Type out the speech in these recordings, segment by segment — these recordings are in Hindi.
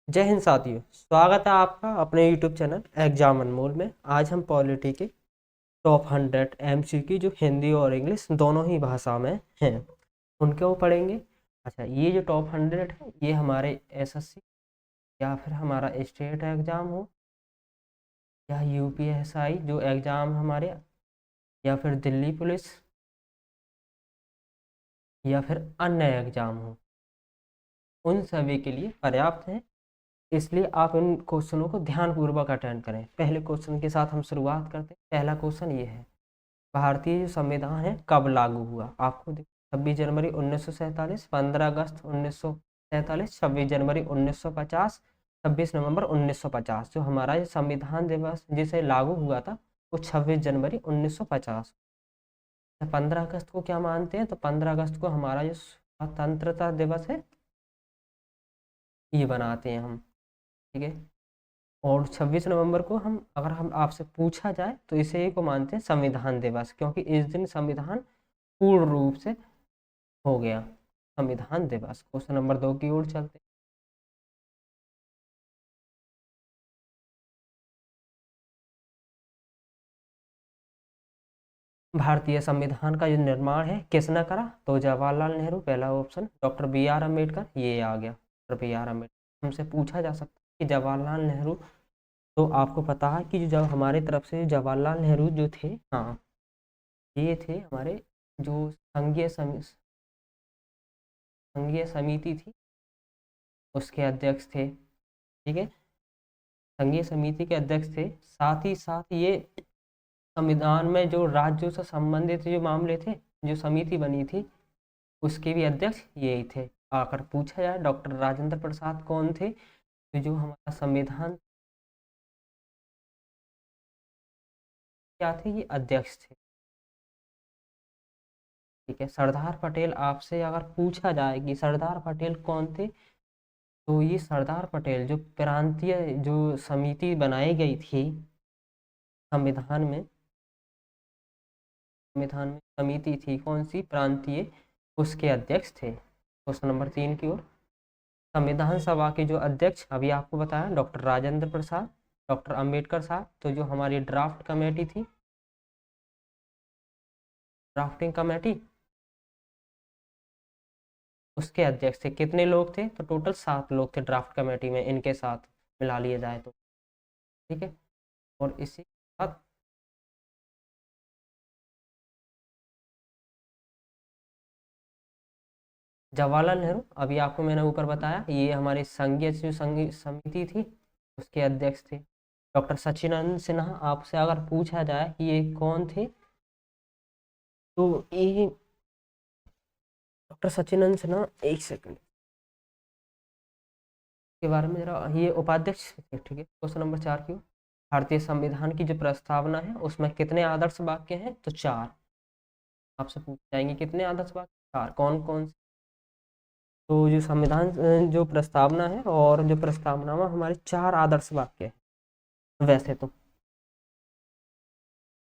जय हिंद साथियों, स्वागत है आपका अपने यूट्यूब चैनल एग्जाम अनमोल में। आज हम पॉलिटी के टॉप 100 एमसीक्यू जो हिंदी और इंग्लिश दोनों ही भाषा में हैं उनके वो पढ़ेंगे। अच्छा, ये जो टॉप 100 है ये हमारे एसएससी या फिर हमारा स्टेट एग्ज़ाम हो या यूपीएसआई जो एग्ज़ाम हमारे, या फिर दिल्ली पुलिस, या फिर अन्य एग्ज़ाम हो, उन सभी के लिए पर्याप्त है। इसलिए आप इन क्वेश्चनों को ध्यानपूर्वक अटेंड करें। पहले क्वेश्चन के साथ हम शुरुआत करते हैं। पहला क्वेश्चन ये है, भारतीय जो संविधान है कब लागू हुआ? आपको 26 जनवरी 1947, 15 अगस्त 1947, 26 जनवरी 1950, 26 नवंबर 1950। जो हमारा ये संविधान दिवस जिसे लागू हुआ था वो 26 जनवरी 1950। 15 अगस्त को क्या मानते हैं? तो 15 अगस्त को हमारा जो स्वतंत्रता दिवस है ये बनाते हैं हम। ठीक है। और 26 नवंबर को हम, अगर हम आपसे पूछा जाए तो इसे को मानते हैं संविधान दिवस, क्योंकि इस दिन संविधान पूर्ण रूप से हो गया। संविधान दिवस। क्वेश्चन नंबर 2 की ओर चलते हैं। भारतीय संविधान का जो निर्माण है किसने करा? तो जवाहरलाल नेहरू, पहला option. Doctor B R Ambedkar, ये आ गया डॉक्टर बी आर अम्बेडकर। हमसे पूछा जा सकता है कि जवाहरलाल नेहरू, तो आपको पता है कि जब हमारे तरफ से जवाहरलाल नेहरू जो थे, हाँ, ये थे हमारे जो संघीय समिति थी उसके अध्यक्ष थे। ठीक है। संघीय समिति के अध्यक्ष थे। साथ ही साथ ये संविधान में जो राज्यों से संबंधित जो मामले थे, जो समिति बनी थी, उसके भी अध्यक्ष यही थे। आकर पूछा जाए डॉक्टर राजेंद्र प्रसाद कौन थे? तो जो हमारा संविधान क्या थे, ये अध्यक्ष थे। ठीक है। सरदार पटेल, आपसे अगर पूछा जाए कि सरदार पटेल कौन थे, तो ये सरदार पटेल जो प्रांतीय जो समिति बनाई गई थी संविधान में, समिति थी कौन सी? प्रांतीय, उसके अध्यक्ष थे। क्वेश्चन नंबर 3 की ओर। संविधान सभा के जो अध्यक्ष अभी आपको बताया डॉक्टर राजेंद्र प्रसाद, डॉक्टर अंबेडकर साहब। तो जो हमारी ड्राफ्ट कमेटी थी, ड्राफ्टिंग कमेटी, उसके अध्यक्ष थे। कितने लोग थे? तो टोटल 7 लोग थे ड्राफ्ट कमेटी में, इनके साथ मिला लिया जाए तो। ठीक है। और इसी के साथ जवाहरलाल नेहरू, अभी आपको मैंने ऊपर बताया, ये हमारी संघीय जो संघीय समिति थी उसके अध्यक्ष थे। डॉक्टर सच्चिदानंद सिन्हा, आपसे अगर पूछा जाए कि ये कौन थे, तो ये डॉक्टर सच्चिदानंद सिन्हा, एक सेकंड के बारे में जरा, ये उपाध्यक्ष थे। ठीक है। क्वेश्चन नंबर 4 की ओर। भारतीय संविधान की जो प्रस्तावना है उसमें कितने आदर्श वाक्य हैं? तो 4। आपसे पूछ जाएंगे कितने आदर्श वाक्य? 4। कौन कौन से? तो जो संविधान जो प्रस्तावना है, और जो प्रस्तावना में हमारे 4 आदर्श वाक्य हैं वैसे तो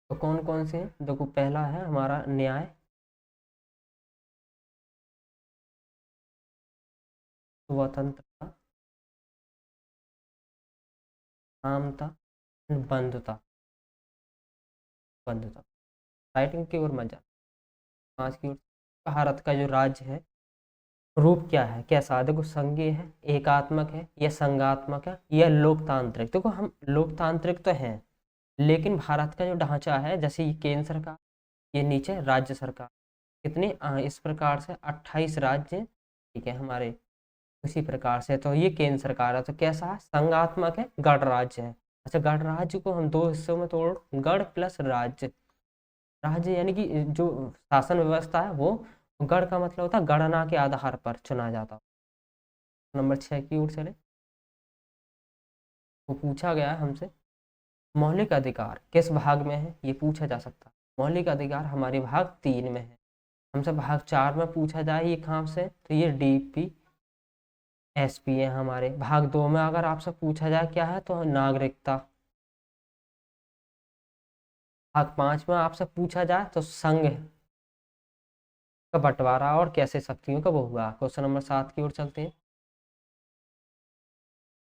कौन कौन से हैं? देखो, पहला है हमारा न्याय, स्वतंत्रता, समानता, बंधुता। बंधुता। राइटिंग की ओर मत जा। 5 की ओर। भारत का जो राज्य है रूप क्या है, कैसा? देखो, संघीय है, एकात्मक है, या संघात्मक है, या लोकतांत्रिक। देखो, हम लोकतांत्रिक तो हैं, लेकिन भारत का जो ढांचा है, जैसे ये केंद्र सरकार, ये नीचे राज्य सरकार, कितने इस प्रकार से 28 राज्य हैं। ठीक है हमारे। उसी प्रकार से तो ये केंद्र सरकार है, तो कैसा है? संघात्मक है, गणराज्य है। अच्छा, गणराज्य को हम 2 हिस्सों में तोड़, गण प्लस राज्य। राज्य यानी कि जो शासन व्यवस्था है वो, गण का मतलब होता है गणना के आधार पर चुना जाता है। नंबर 6 की ओर चले। वो पूछा गया है हमसे, मौलिक अधिकार किस भाग में है? ये पूछा जा सकता है। मौलिक अधिकार हमारे भाग 3 में है। हमसे भाग 4 में पूछा जाए ये कहाँ से, तो ये डीपी एसपी है हमारे। भाग 2 में अगर आपसे पूछा जाए क्या है, तो नागरिकता। भाग 5 में आपसे पूछा जाए तो संघ का बंटवारा और कैसे शक्तियों का वो हुआ। क्वेश्चन नंबर 7 की ओर चलते हैं।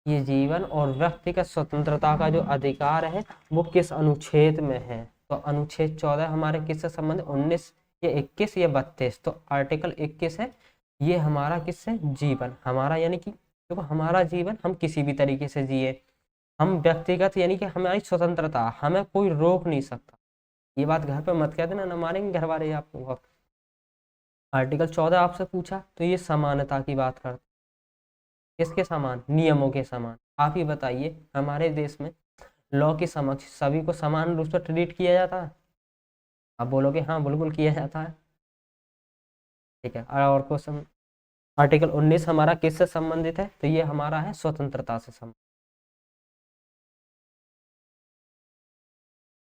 ये जीवन और व्यक्तिगत स्वतंत्रता का जो अधिकार है वो किस अनुच्छेद में है? तो अनुच्छेद 14 हमारे किससे संबंधित, 19 या 21 या 32? तो आर्टिकल 21 है, ये हमारा किससे, जीवन हमारा, यानी कि देखो हमारा जीवन हम किसी भी तरीके से जिए, हम व्यक्तिगत यानी कि हमारी स्वतंत्रता, हमें कोई रोक नहीं सकता। ये बात घर पे मत कह देना, ना मारेंगे घर वाले आपको। आर्टिकल 14 आपसे पूछा तो ये समानता की बात करते, किसके समान, नियमों के समान। आप ही बताइए हमारे देश में लॉ के समक्ष सभी को समान रूप से ट्रीट किया जाता है? आप बोलोगे हाँ बिल्कुल किया जाता है। ठीक है, और क्वेश्चन, आर्टिकल 19 हमारा किससे संबंधित है? तो ये हमारा है स्वतंत्रता से संबंधित।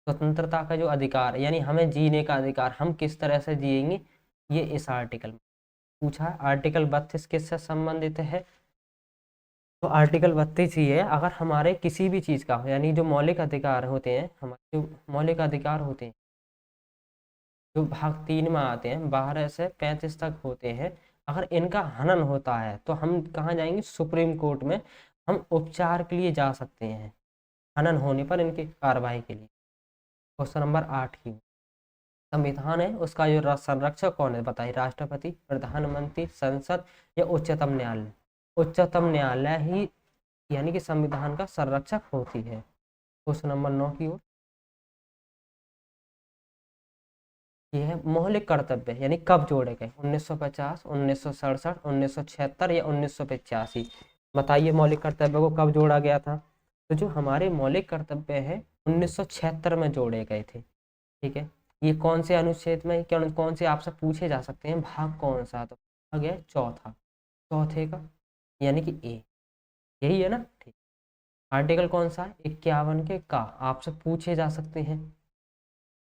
स्वतंत्रता का जो अधिकार यानी हमें जीने का अधिकार, हम किस तरह से जिएंगे, ये इस आर्टिकल में पूछा है। आर्टिकल 32 किससे संबंधित है? तो आर्टिकल 32 ही है, अगर हमारे किसी भी चीज़ का यानी जो मौलिक अधिकार होते हैं, हमारे जो मौलिक अधिकार होते हैं जो भाग 3 में आते हैं 12 से 35 तक होते हैं, अगर इनका हनन होता है तो हम कहाँ जाएंगे, सुप्रीम कोर्ट में हम उपचार के लिए जा सकते हैं, हनन होने पर इनकी कार्रवाई के लिए। क्वेश्चन नंबर 8 की, संविधान है उसका जो संरक्षक कौन है, बताइए, राष्ट्रपति, प्रधानमंत्री, संसद या उच्चतम न्यायालय? उच्चतम न्यायालय ही यानी कि संविधान का संरक्षक होती है। क्वेश्चन नंबर 9 की ओर, ये है मौलिक कर्तव्य यानी कब जोड़े गए, 1950, 1967, 1976 या 1985? बताइए मौलिक कर्तव्य को कब जोड़ा गया था? तो जो हमारे मौलिक कर्तव्य है 1976 में जोड़े गए थे। ठीक है, ये कौन से अनुच्छेद में, कौन से आपसे पूछे जा सकते हैं, भाग कौन सा? तो भाग है चौथा, चौथे का, यानी कि ए, यही है ना? ठीक, आर्टिकल कौन सा है, 51 के का आपसे पूछे जा सकते हैं।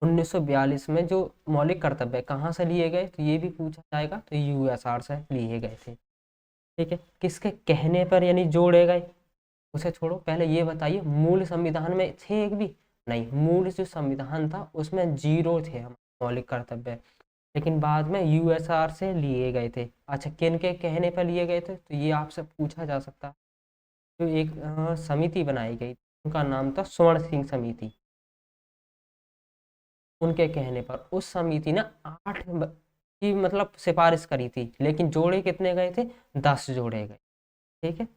1942 में जो मौलिक कर्तव्य कहाँ से लिए गए, तो ये भी पूछा जाएगा, तो यूएसआर से लिए गए थे। ठीक है, किसके कहने पर यानी जोड़े गए, उसे छोड़ो, पहले ये बताइए मूल संविधान में थे एक भी? नहीं, मूल जो संविधान था उसमें 0 थे हम मौलिक कर्तव्य, लेकिन बाद में यूएसआर से लिए गए थे। अच्छा, किन के कहने पर लिए गए थे, तो ये आपसे पूछा जा सकता है। जो एक समिति बनाई गई उनका नाम था स्वर्ण सिंह समिति, उनके कहने पर उस समिति ने 8 की मतलब सिफारिश करी थी, लेकिन जोड़े कितने गए थे, 10 जोड़े गए। ठीक है,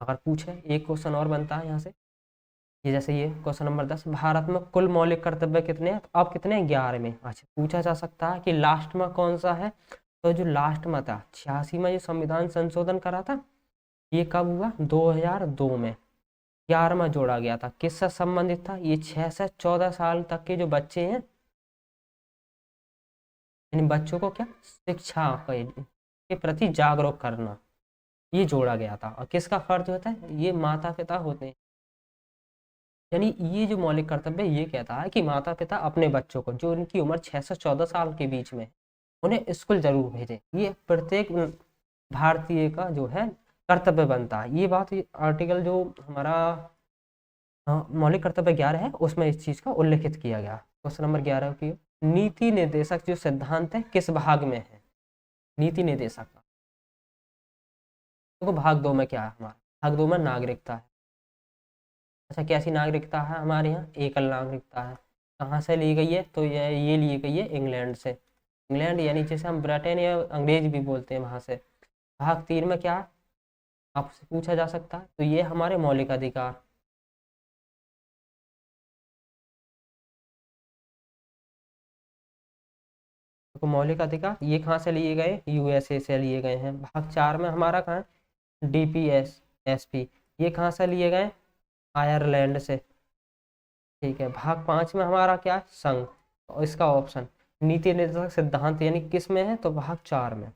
अगर पूछे एक क्वेश्चन और बनता है यहाँ से, ये जैसे ये क्वेश्चन नंबर 10, भारत में कुल मौलिक कर्तव्य कितने हैं, तो अब कितने हैं, 11 में। अच्छा, पूछा जा सकता है कि लास्ट में कौन सा है, तो जो लास्ट में था 86 में जो संविधान संशोधन करा था, ये कब हुआ, 2002 में, 11 में जोड़ा गया था। किससे संबंधित था, ये 6 से 14 साल तक के जो बच्चे हैं, इन बच्चों को क्या, शिक्षा के प्रति जागरूक करना, ये जोड़ा गया था। और किसका फर्ज होता है, ये माता पिता होते हैं, यानी ये जो मौलिक कर्तव्य ये कहता है कि माता पिता अपने बच्चों को जो उनकी उम्र 6 से 14 साल के बीच में है, उन्हें स्कूल जरूर भेजें, ये प्रत्येक भारतीय का जो है कर्तव्य बनता है। ये बात आर्टिकल जो हमारा मौलिक कर्तव्य 11 है उसमें इस चीज का उल्लेखित किया गया। क्वेश्चन नंबर 11 की, नीति निर्देशक जो सिद्धांत है किस भाग में है, नीति निर्देशक का, देखो भाग 2 में क्या है हमारा, भाग 2 में नागरिकता है। अच्छा, कैसी नागरिकता है हमारे यहाँ, एकल नागरिकता है। कहाँ से ली गई है, तो ये ली गई है इंग्लैंड से, इंग्लैंड यानी जैसे हम ब्रिटेन या अंग्रेज भी बोलते हैं वहाँ से। भाग 3 में क्या है, आपसे पूछा जा सकता है, तो ये हमारे मौलिक अधिकार। तो मौलिक अधिकार ये कहाँ से लिए गए, यूएसए से लिए गए हैं। भाग 4 में हमारा कहाँ है, डीपीएस एसपी, ये कहाँ से लिए गए, आयरलैंड से। ठीक है, भाग 5 में हमारा क्या है, संघ, और इसका ऑप्शन नीति निर्देशक सिद्धांत यानी किस में है, तो भाग 4 में।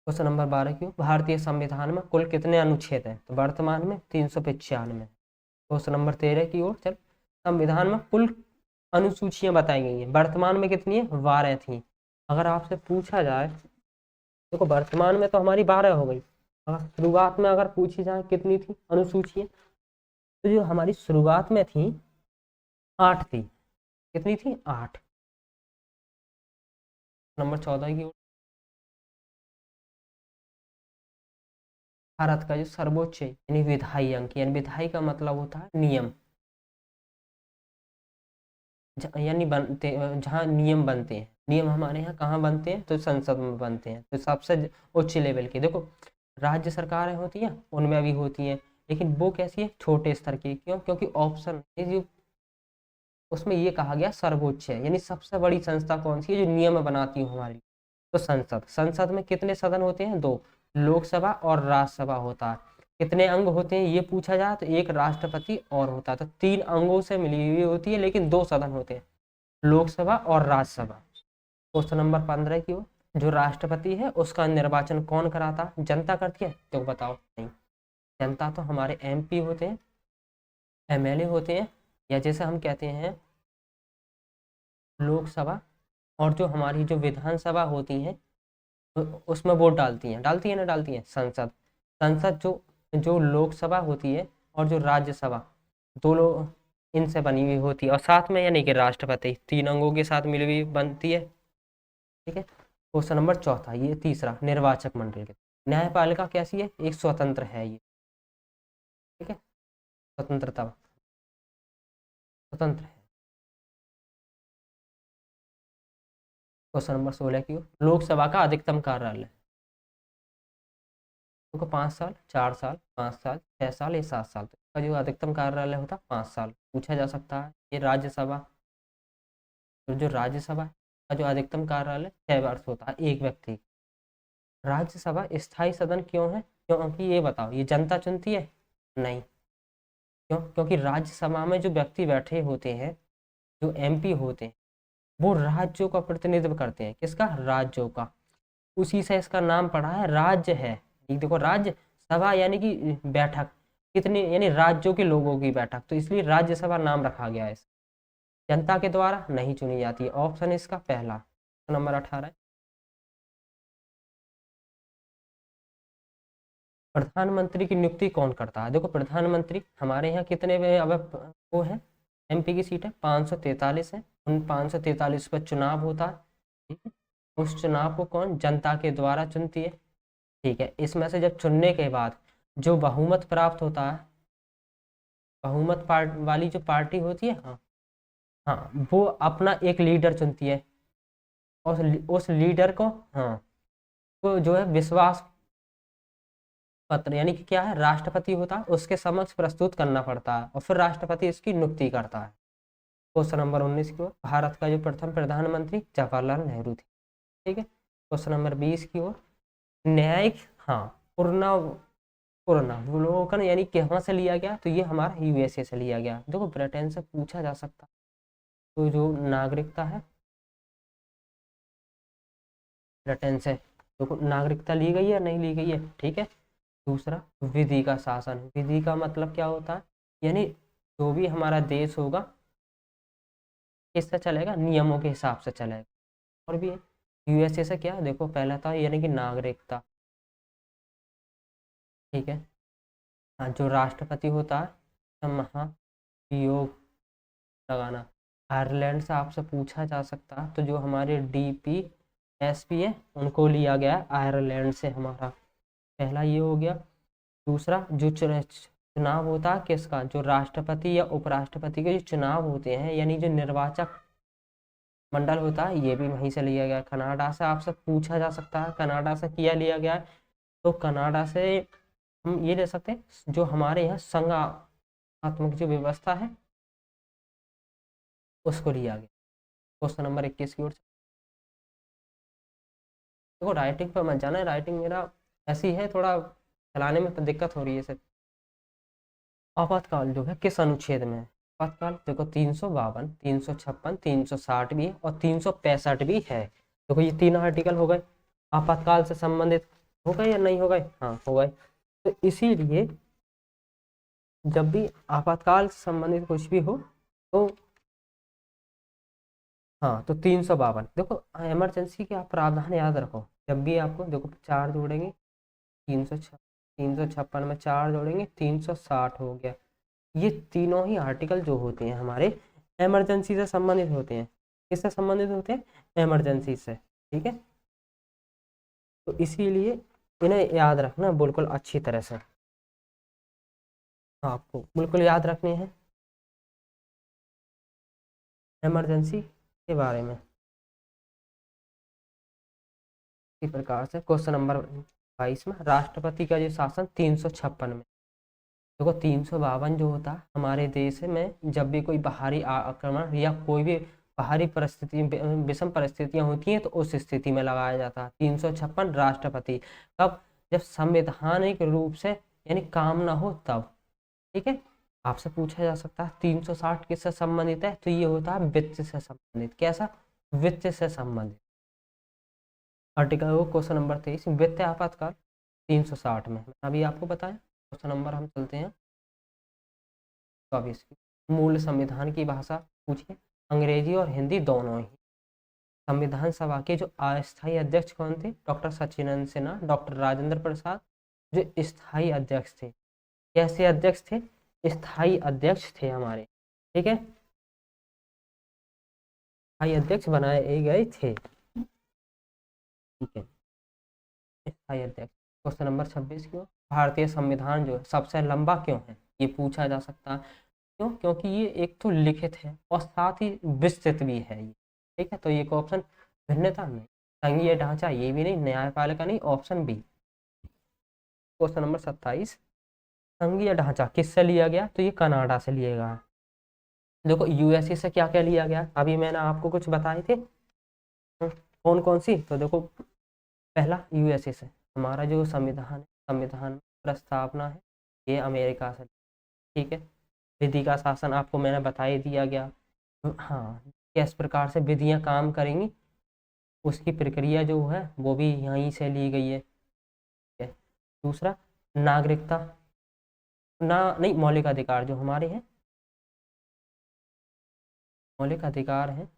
क्वेश्चन नंबर 12 क्यों, भारतीय संविधान में कुल कितने अनुच्छेद हैं, तो वर्तमान में 395। क्वेश्चन नंबर 13 की ओर चल, संविधान में कुल अनुसूचियां बताई गई हैं, वर्तमान में कितनी है, 12 थी। अगर आपसे पूछा जाए, देखो वर्तमान में तो हमारी 12 हो गई, अगर शुरुआत में अगर पूछी जाए कितनी थी अनुसूचियां, तो जो हमारी शुरुआत में थी 8 थी। कितनी थी, 8। नंबर 14 की ओर, भारत का जो सर्वोच्च यानी विधायी अंग, यानी विधायी का मतलब होता है नियम, यानी बनते, जहाँ नियम बनते हैं। नियम हमारे यहाँ कहाँ बनते हैं? तो संसद में बनते हैं। तो सबसे उच्च लेवल के, देखो राज्य सरकारें होती हैं उनमें भी होती हैं, लेकिन वो कैसी है? छोटे स्तर की। क्यों? क्योंकि ऑप्शन जो उसमें ये कहा गया सर्वोच्च है, यानी सबसे बड़ी संस्था कौन सी है जो नियम बनाती है हमारी? तो संसद। संसद में कितने सदन होते हैं? दो, लोकसभा और राज्यसभा होता है। कितने अंग होते हैं ये पूछा जाए तो एक राष्ट्रपति और होता है, तो 3 अंगों से मिली हुई होती है, लेकिन 2 सदन होते हैं, लोकसभा और राज्यसभा। क्वेश्चन नंबर 15 की ओर, जो राष्ट्रपति है उसका निर्वाचन कौन कराता है? जनता करती है? तो बताओ। नहीं, जनता तो हमारे MP होते हैं, MLA होते हैं, या जैसे हम कहते हैं लोकसभा, और जो हमारी जो विधानसभा होती हैं उसमें वोट डालती है ना, डालती है संसद। संसद जो जो लोकसभा होती है और जो राज्यसभा, दोनों इनसे बनी हुई होती है, और साथ में यानी कि राष्ट्रपति 3 अंगों के साथ मिली हुई बनती है। ठीक है। क्वेश्चन नंबर 4, ये तीसरा, निर्वाचक मंडल के न्यायपालिका कैसी है? एक स्वतंत्र है ये। ठीक है, स्वतंत्रता, स्वतंत्र है। क्वेश्चन नंबर 16 की ओर, लोकसभा का अधिकतम कार्यकाल उनको 5 साल, 4 साल, 5 साल, 6 साल या 7 साल, तो इसका जो अधिकतम कार्यालय होता है 5 साल पूछा जा सकता है। ये राज्यसभा, तो जो राज्यसभा का जो अधिकतम कार्यालय 6 वर्ष होता है एक व्यक्ति। राज्यसभा स्थायी सदन क्यों है? क्योंकि ये बताओ, ये जनता चुनती है? नहीं। क्यों? क्योंकि राज्यसभा में जो व्यक्ति बैठे होते हैं, जो MP होते हैं, वो राज्यों का प्रतिनिधित्व करते हैं। किसका? राज्यों का। उसी से इसका नाम पड़ा है, राज्य है। ये देखो, राज्य सभा यानी कि बैठक, कितने यानी राज्यों के लोगों की बैठक, तो इसलिए राज्यसभा नाम रखा गया है। जनता के द्वारा नहीं चुनी जाती है। ऑप्शन इसका पहला, नंबर 18 है। प्रधानमंत्री की नियुक्ति कौन करता है? देखो, प्रधानमंत्री हमारे यहाँ कितने अब वो है, MP की सीट है 543 है, उन 543 पर चुनाव होता है। ठीक है, उस चुनाव को कौन? जनता के द्वारा चुनती है। ठीक है, इसमें से जब चुनने के बाद जो बहुमत प्राप्त होता है, बहुमत पार्ट वाली जो पार्टी होती है, हाँ हाँ, वो अपना एक लीडर चुनती है, और उस लीडर को, हाँ, वो जो है विश्वास पत्र, यानी कि क्या है, राष्ट्रपति होता है, उसके समक्ष प्रस्तुत करना पड़ता है, और फिर राष्ट्रपति इसकी नियुक्ति करता है। क्वेश्चन नंबर 19 की ओर, भारत का जो प्रथम प्रधानमंत्री जवाहरलाल नेहरू थे। ठीक है। क्वेश्चन नंबर 20 की ओर, न्यायिक, हाँ, पुनरावलोकन यानी कहाँ से लिया गया? तो ये हमारा USA से लिया गया। देखो, ब्रिटेन से पूछा जा सकता, तो जो नागरिकता है ब्रिटेन से, तो नागरिकता ली गई है नहीं ली गई है? ठीक है। दूसरा, विधि का शासन। विधि का मतलब क्या होता है? यानी जो भी हमारा देश होगा किससे चलेगा? नियमों के हिसाब से चलेगा। और भी है, USA से क्या, देखो पहला था यानी कि नागरिकता। ठीक है। हाँ, जो राष्ट्रपति होता है महाभियोग लगाना। आयरलैंड से आपसे पूछा जा सकता है, तो जो हमारे DPSP है उनको लिया गया है आयरलैंड से। हमारा पहला ये हो गया। दूसरा, जो चुनाव होता है किसका? जो राष्ट्रपति या उपराष्ट्रपति के जो चुनाव होते हैं, यानी जो निर्वाचक मंडल होता है, ये भी वहीं से लिया गया है। कनाडा से आपसे पूछा जा सकता है, कनाडा से किया लिया गया है? तो कनाडा से हम ये ले सकते हैं, जो हमारे यहाँ संघात्मक जो व्यवस्था है उसको लिया गया। क्वेश्चन नंबर 21 की ओर, देखो राइटिंग पर मत जाना, राइटिंग मेरा ऐसी है, थोड़ा चलाने में तो दिक्कत हो रही है। आपातकाल जो है किस अनुच्छेद में है? आपातकाल देखो 352, 356, 360 भी है, और 365 भी है। देखो ये 3 आर्टिकल हो गए आपातकाल से संबंधित। हो गए या नहीं हो गए? हाँ, हो गए। तो इसीलिए जब भी आपातकाल से संबंधित कुछ भी हो, तो हाँ, तो 352, देखो इमरजेंसी के आप प्रावधान याद रखो। जब भी आपको, देखो 4 जोड़ेंगे 356 में 4 जोड़ेंगे 360 हो गया। ये तीनों ही आर्टिकल जो होते हैं हमारे इमरजेंसी से संबंधित होते हैं। किससे संबंधित होते हैं? इमरजेंसी से। ठीक है। तो इसीलिए इन्हें याद रखना बिल्कुल अच्छी तरह से, आपको बिल्कुल याद रखनी है इमरजेंसी के बारे में। इसी प्रकार से क्वेश्चन नंबर 22 में, राष्ट्रपति का जो शासन 356 में, देखो 352 जो होता है हमारे देश में, जब भी कोई बाहरी आक्रमण या कोई भी बाहरी परिस्थिति, विषम परिस्थितियां होती हैं, तो उस स्थिति में लगाया जाता है। 356 राष्ट्रपति कब, जब संवैधानिक रूप से यानी काम ना हो तब। ठीक है, आपसे पूछा जा सकता है 360 किससे संबंधित है, तो ये होता है वित्त से संबंधित। कैसा, वित्त से संबंधित। आर्टिकल क्वेश्चन नंबर 23, वित्त आपातकाल 360 में अभी आपको बताया। क्वेश्चन नंबर हम चलते हैं 24 की, मूल संविधान की भाषा पूछिए, अंग्रेजी और हिंदी दोनों ही। संविधान सभा के जो अस्थायी अध्यक्ष कौन थे, डॉक्टर सच्चिदानंद सिन्हा, डॉक्टर राजेंद्र प्रसाद, जो स्थायी अध्यक्ष थे। कैसे अध्यक्ष थे, स्थायी अध्यक्ष थे हमारे। ठीक है, स्थायी अध्यक्ष बनाए गए थे। ठीक है, स्थायी अध्यक्ष। क्वेश्चन नंबर 26 क्यों, भारतीय संविधान जो है सबसे लंबा क्यों है, ये पूछा जा सकता है। क्यों, क्योंकि ये एक तो लिखित है और साथ ही विस्तृत भी है ये। ठीक है, तो ये ऑप्शन भिन्नता नहीं, संघीय ढांचा ये भी नहीं, न्यायपालिका नहीं, ऑप्शन बी। क्वेश्चन नंबर 27, संघीय ढांचा किससे लिया गया, तो ये कनाडा से लिया गया। देखो यूएसए से क्या क्या लिया गया, अभी मैंने आपको कुछ बताए थे, कौन कौन सी, तो देखो पहला यूएसए से, हमारा जो संविधान है, संविधान प्रस्तावना है, ये अमेरिका से। ठीक है, विधि का शासन आपको मैंने बता ही दिया गया। हाँ, किस प्रकार से विधियां काम करेंगी उसकी प्रक्रिया जो है वो भी यहीं से ली गई है। ठीक है, दूसरा नागरिकता, ना नहीं, मौलिक अधिकार जो हमारे हैं, मौलिक अधिकार हैं,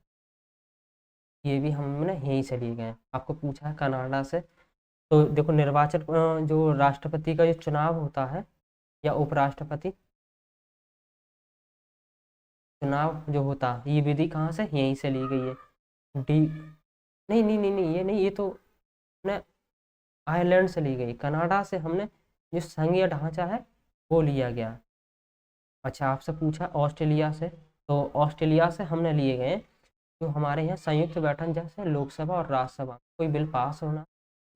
ये भी हमने यहीं से लिए गए हैं। आपको पूछा है कनाडा से, तो देखो निर्वाचन जो राष्ट्रपति का जो चुनाव होता है या उपराष्ट्रपति चुनाव जो होता है, ये विधि कहाँ से, यहीं से ली गई है। डी, नहीं नहीं नहीं नहीं, ये नहीं, ये तो अपने आयरलैंड से ली गई, कनाडा से हमने जो संघीय ढांचा है वो लिया गया। अच्छा, आपसे पूछा ऑस्ट्रेलिया से, तो ऑस्ट्रेलिया से हमने लिए गए जो हमारे यहाँ संयुक्त बैठक, जैसे लोकसभा और राज्यसभा कोई बिल पास होना,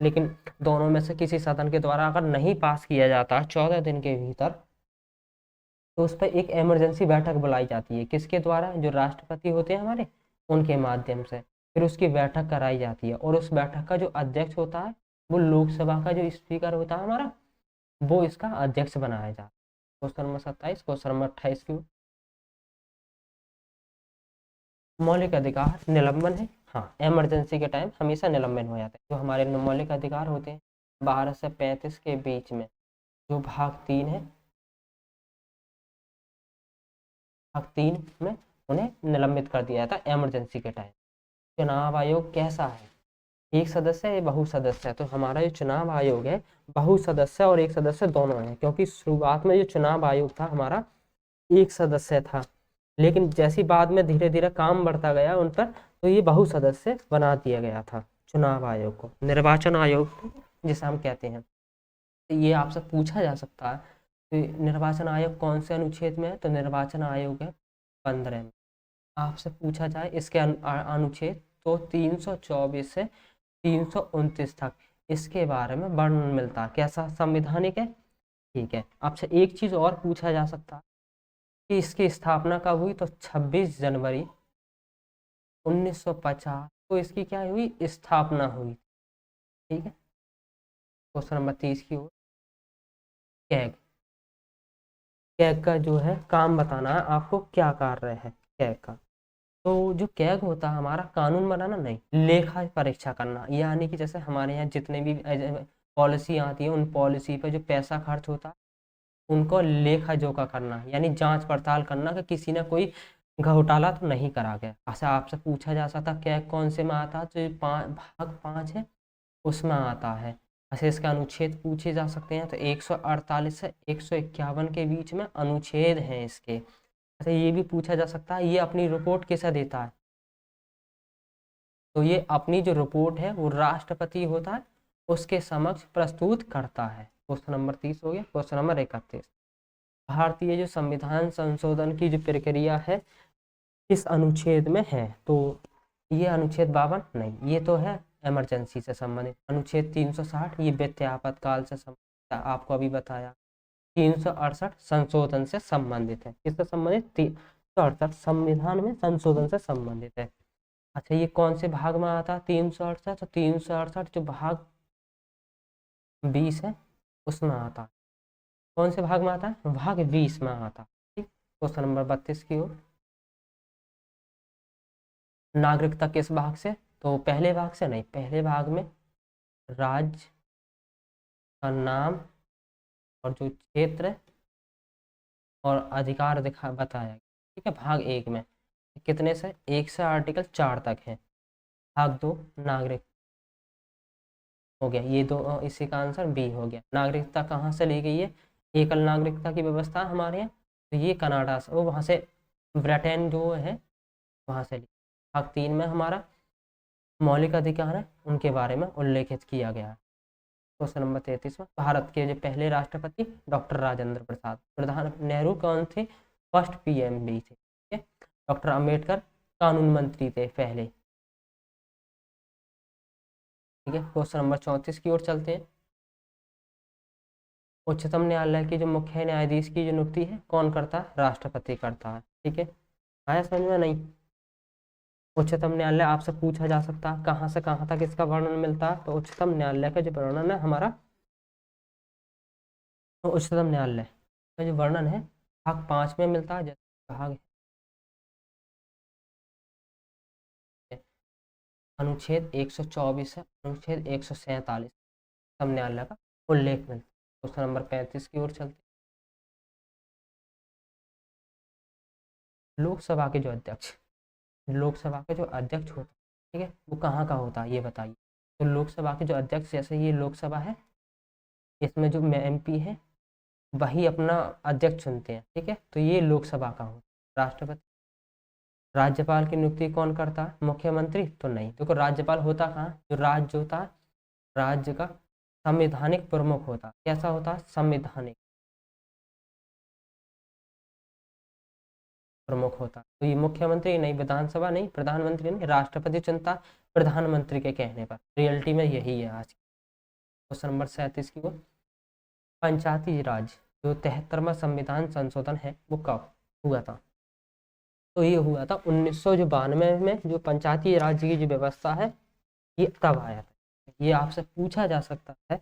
लेकिन दोनों में से किसी सदन के द्वारा अगर नहीं पास किया जाता 14 दिन के भीतर, तो उस पर एक इमरजेंसी बैठक बुलाई जाती है, किसके द्वारा, जो राष्ट्रपति होते हैं हमारे, उनके माध्यम से। फिर उसकी बैठक कराई जाती है और उस बैठक का जो अध्यक्ष होता है, वो लोकसभा का जो स्पीकर होता है हमारा, वो इसका अध्यक्ष बनाया जाता है। क्वेश्चन नंबर 27, क्वेश्चन नंबर 28 की, मौलिक अधिकार निलंबन है। हाँ, इमरजेंसी के टाइम हमेशा निलंबन हो जाता है। जो हमारे मौलिक अधिकार होते हैं 12 से 35 के बीच में, जो भाग 3 है, भाग 3 में उन्हें निलंबित कर दिया जाता है इमरजेंसी के टाइम। चुनाव आयोग कैसा है, एक सदस्य या बहु सदस्य है, तो हमारा जो चुनाव आयोग है बहु सदस्य और एक सदस्य दोनों है, क्योंकि शुरुआत में जो चुनाव आयोग था हमारा एक सदस्य था, लेकिन जैसी बाद में धीरे धीरे काम बढ़ता गया उन पर, तो ये बहु सदस्य बना दिया गया था चुनाव आयोग को, निर्वाचन आयोग जिसे हम कहते हैं। तो ये आपसे पूछा जा सकता है कि निर्वाचन आयोग कौन से अनुच्छेद में है, तो निर्वाचन आयोग है 15 में। आपसे पूछा जाए इसके अनुच्छेद, तो 324 से 329 तक इसके बारे में वर्णन मिलता है, कैसा, संवैधानिक है। ठीक है, आपसे एक चीज और पूछा जा सकता है कि इसकी स्थापना कब हुई, तो 26 जनवरी 1950 को इसकी क्या हुई, स्थापना हुई। ठीक है, क्वेश्चन नंबर 30 की ओर, कैग, कैग का जो है काम बताना है आपको, क्या कार्य है कैग का। तो जो कैग होता है हमारा, कानून बनाना नहीं, लेखा परीक्षा करना, यानी कि जैसे हमारे यहाँ जितने भी पॉलिसी आती है, उन पॉलिसी पे जो पैसा खर्च होता है उनको लेखा जोखा करना, यानी जांच पड़ताल करना कि किसी ने कोई घोटाला तो नहीं करा गया। ऐसा आपसे पूछा जा सकता कैग कौन से में आता है, तो ये भाग 5 है उसमें आता है। ऐसे इसके अनुच्छेद पूछे जा सकते हैं, तो 148 से 151 के बीच में अनुच्छेद हैं इसके। अच्छा, ये भी पूछा जा सकता है ये अपनी रिपोर्ट किसे देता है, तो ये अपनी जो रिपोर्ट है वो राष्ट्रपति होता है उसके समक्ष प्रस्तुत करता है। क्वेश्चन नंबर 30 हो गया। क्वेश्चन नंबर 31, भारतीय जो संविधान संशोधन की जो प्रक्रिया है किस अनुच्छेद में है? तो ये अनुच्छेद 52 नहीं, ये तो है इमरजेंसी से संबंधित। अनुच्छेद 360 ये वित्तीय आपातकाल से संबंधित, आपको अभी बताया। 368 संशोधन से संबंधित है। किससे संबंधित? 368 संविधान में संशोधन से संबंधित है। अच्छा, ये कौन से भाग में आता है 368? तो 368 जो भाग 20 है उसमें आता है। कौन से भाग में आता है? भाग 20 में आता है। ठीक। क्वेश्चन नंबर 32 की ओर, नागरिकता किस भाग से? तो पहले भाग से नहीं, पहले भाग में राज्य का नाम और जो क्षेत्र और अधिकार दिखा बताया गया। ठीक है, भाग 1 में कितने से? 1 से आर्टिकल 4 तक है। भाग 2 नागरिक हो गया, ये दो, इसी का आंसर बी हो गया। नागरिकता कहाँ से ली गई है? एकल नागरिकता की व्यवस्था हमारे यहाँ, तो ये कनाडा से, वो वहाँ से ब्रिटेन जो है वहाँ से ली। भाग 3 में हमारा मौलिक अधिकार है, उनके बारे में उल्लेखित किया गया है। क्वेश्चन नंबर 33 में, भारत के जो पहले राष्ट्रपति डॉक्टर राजेंद्र प्रसाद। प्रधान नेहरू कौन थे? फर्स्ट पीएम भी थे। ठीक है। डॉक्टर अंबेडकर कानून मंत्री थे पहले। ठीक है। क्वेश्चन नंबर 34 की ओर चलते हैं। उच्चतम न्यायालय के जो मुख्य न्यायाधीश की जो नियुक्ति है कौन करता है? राष्ट्रपति करता है। ठीक है, आया समझ में? नहीं, उच्चतम न्यायालय आपसे पूछा जा सकता है कहाँ से कहाँ तक इसका वर्णन मिलता है। तो उच्चतम न्यायालय का जो वर्णन है हमारा, तो उच्चतम न्यायालय का जो वर्णन है भाग 5 में मिलता है। जैसे भाग अनुच्छेद 124 है, अनुच्छेद 147 उच्चतम न्यायालय का उल्लेख मिलता है। क्वेश्चन नंबर 35 की ओर चलते हैं। लोकसभा के जो अध्यक्ष, लोकसभा के जो अध्यक्ष होता है, ठीक है, वो कहाँ का होता है ये बताइए। तो लोकसभा के जो अध्यक्ष, जैसे ये लोकसभा है, इसमें जो एमपी है वही अपना अध्यक्ष चुनते हैं। ठीक है, तो ये लोकसभा का होता है। राष्ट्रपति, राज्यपाल की नियुक्ति कौन करता है? मुख्यमंत्री? तो नहीं, देखो राज्यपाल होता कहाँ? जो राज्य होता है, राज्य का संवैधानिक प्रमुख होता है। कैसा होता है? संवैधानिक प्रमुख होता है। तो ये मुख्यमंत्री नहीं, विधानसभा नहीं, प्रधानमंत्री नहीं, राष्ट्रपति चुनता है प्रधानमंत्री के कहने पर। रियलिटी में यही है आज। क्वेश्चन नंबर 37 की वो, पंचायती राज जो 73वां संविधान संशोधन है वो कब हुआ था? तो ये हुआ था 1992 में। जो पंचायती राज की जो व्यवस्था है ये तब आया था। ये आपसे पूछा जा सकता है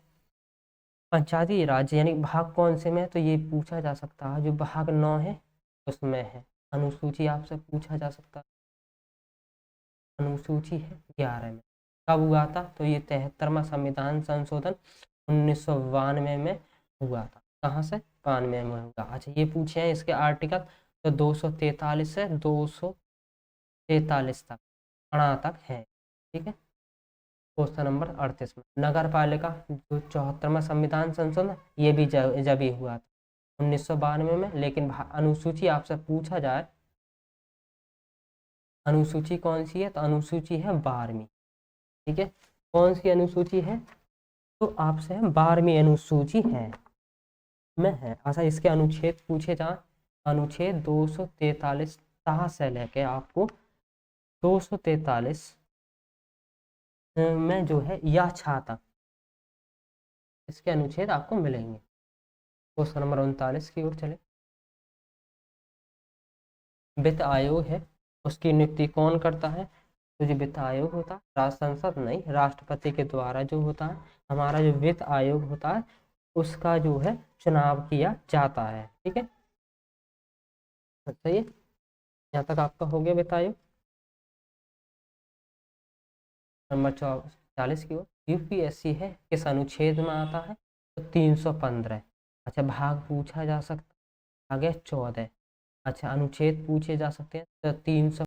पंचायती राज यानी भाग कौन से में है, तो ये पूछा जा सकता है जो भाग 9 है उसमें है। अनुसूची आपसे पूछा जा सकता है, अनुसूची है 11 में। कब हुआ था? तो ये 73वां संविधान संशोधन 1992 में हुआ था। कहाँ से? 92 में हुआ। अच्छा, ये पूछे हैं इसके आर्टिकल, तो 243 से 243 तक, 18 तक है। ठीक है। क्वेश्चन नंबर 38 में, नगर पालिका जो 74वां संविधान संशोधन ये भी जब ही हुआ था 1992 में। लेकिन अनुसूची आपसे पूछा जाए, अनुसूची कौन सी है? तो अनुसूची है 12वीं। ठीक है, कौन सी अनुसूची है? तो आपसे 12वीं अनुसूची है में है। अच्छा, इसके अनुच्छेद पूछे जाए, अनुच्छेद 243 ता से लेके आपको 243 में जो है या छा तक इसके अनुच्छेद आपको मिलेंगे। क्वेश्चन नंबर 39 की ओर चले। वित्त आयोग है उसकी नियुक्ति कौन करता है? तो जो वित्त आयोग होता है, राष्ट्र संसद नहीं, राष्ट्रपति के द्वारा जो होता है हमारा जो वित्त आयोग होता है उसका जो है चुनाव किया जाता है। ठीक है, सही है। यहाँ तक आपका हो गया वित्त आयोग। नंबर 40 की ओर, यूपीएससी है किस अनुच्छेद में आता है? तो 315। अच्छा, भाग पूछा जा सकता है, आगे 14। अच्छा, अनुच्छेद पूछे जा सकते हैं तो 300